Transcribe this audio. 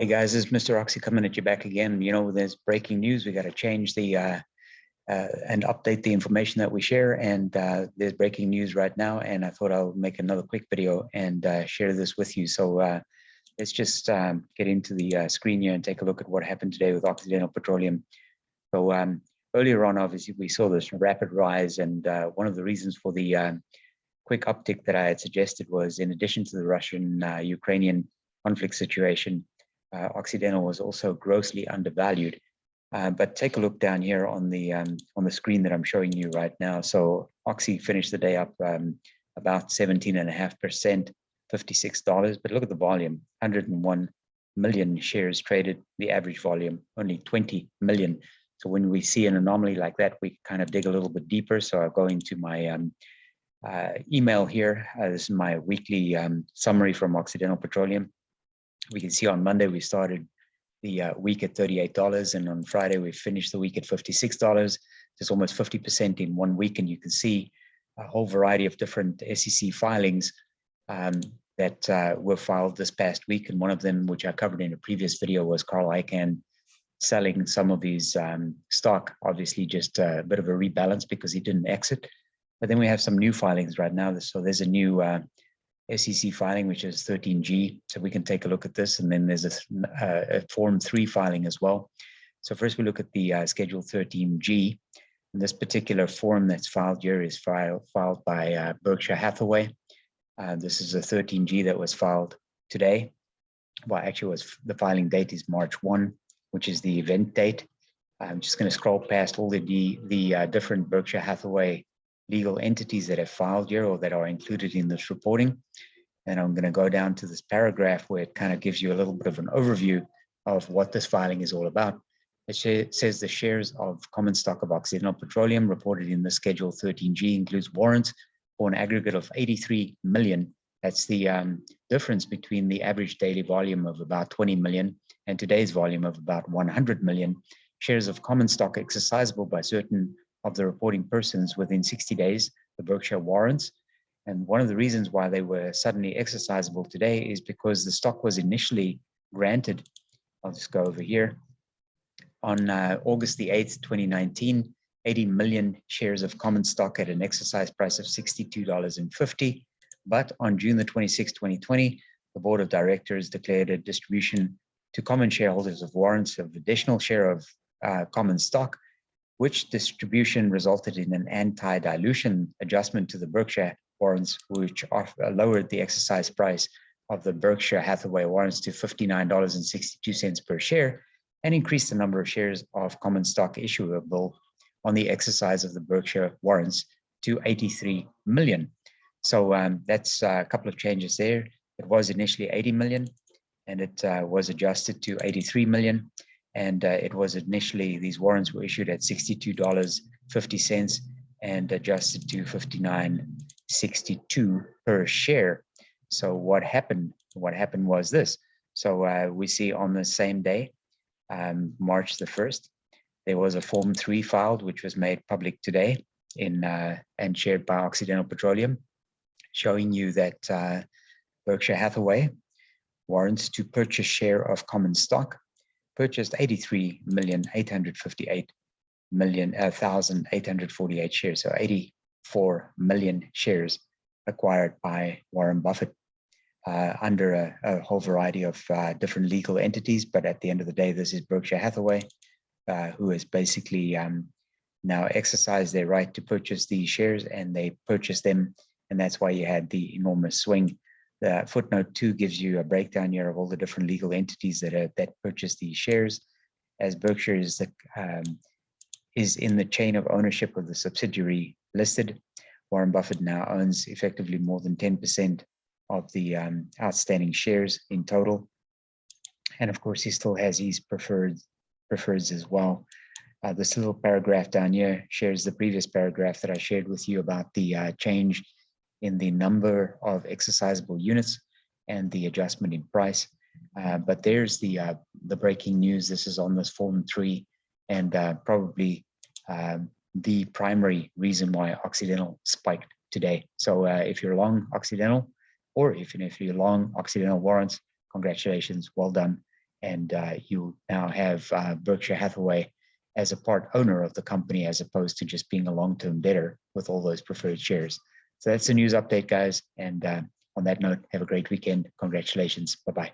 Hey guys, this is Mr. Oxy coming at you back again. You know, there's breaking news. We got to change the and update the information that we share. And there's breaking news right now. And I thought I'll make another quick video and share this with you. So let's just get into the screen here and take a look at what happened today with Occidental Petroleum. So earlier on, obviously, we saw this rapid rise. And one of the reasons for the quick uptick that I had suggested was, in addition to the Russian-Ukrainian conflict situation, Occidental was also grossly undervalued. But take a look down here on the screen that I'm showing you right now. So Oxy finished the day up about 17.5%, $56. But look at the volume: 101 million shares traded. The average volume only 20 million. So when we see an anomaly like that, we kind of dig a little bit deeper. So I'll go into my email here. This is my weekly summary from Occidental Petroleum. We can see on Monday we started the week at $38, and on Friday we finished the week at $56. It's almost 50% in 1 week, and you can see a whole variety of different SEC filings that were filed this past week. And one of them, which I covered in a previous video, was Carl Icahn selling some of his stock. Obviously, just a bit of a rebalance because he didn't exit. But then we have some new filings right now. So there's a new SEC filing, which is 13G. So we can take a look at this. And then there's a Form 3 filing as well. So first we look at the Schedule 13G. And this particular form that's filed here is filed by Berkshire Hathaway. This is a 13G that was filed today. Well, actually, the filing date is March 1, which is the event date. I'm just going to scroll past all the different Berkshire Hathaway legal entities that have filed here or that are included in this reporting. And I'm going to go down to this paragraph where it kind of gives you a little bit of an overview of what this filing is all about. It says the shares of common stock of Occidental Petroleum reported in the Schedule 13G includes warrants for an aggregate of 83 million. That's the difference between the average daily volume of about 20 million and today's volume of about 100 million shares of common stock exercisable by certain of the reporting persons within 60 days, the Berkshire Warrants. And one of the reasons why they were suddenly exercisable today is because the stock was initially granted. I'll just go over here. On August the 8th, 2019, 80 million shares of common stock at an exercise price of $62.50. But on June the 26th, 2020, the board of directors declared a distribution to common shareholders of warrants of additional share of common stock, which distribution resulted in an anti-dilution adjustment to the Berkshire warrants, which lowered the exercise price of the Berkshire Hathaway warrants to $59.62 per share and increased the number of shares of common stock issuable on the exercise of the Berkshire warrants to 83 million. So that's a couple of changes there. It was initially 80 million and it was adjusted to 83 million. And it was initially, these warrants were issued at $62.50 and adjusted to $59.62 per share. So what happened? What happened was this. So we see on the same day, March the 1st, there was a Form 3 filed, which was made public today and shared by Occidental Petroleum, showing you that Berkshire Hathaway warrants to purchase share of common stock purchased 83,858,848 shares, so 84 million shares acquired by Warren Buffett under a whole variety of different legal entities. But at the end of the day, this is Berkshire Hathaway, who has basically now exercised their right to purchase these shares, and they purchased them, and that's why you had the enormous swing. The footnote 2 gives you a breakdown here of all the different legal entities that purchase these shares. As Berkshire is in the chain of ownership of the subsidiary listed, Warren Buffett now owns effectively more than 10% of the outstanding shares in total. And of course, he still has his prefers as well. This little paragraph down here shares the previous paragraph that I shared with you about the change in the number of exercisable units and the adjustment in price. But there's the breaking news. This is on this Form 3, and probably the primary reason why Occidental spiked today. So if you're long Occidental, or if you're long Occidental warrants, congratulations, well done. and you now have Berkshire Hathaway as a part owner of the company, as opposed to just being a long-term debtor with all those preferred shares. So that's the news update, guys. And on that note, have a great weekend. Congratulations. Bye-bye.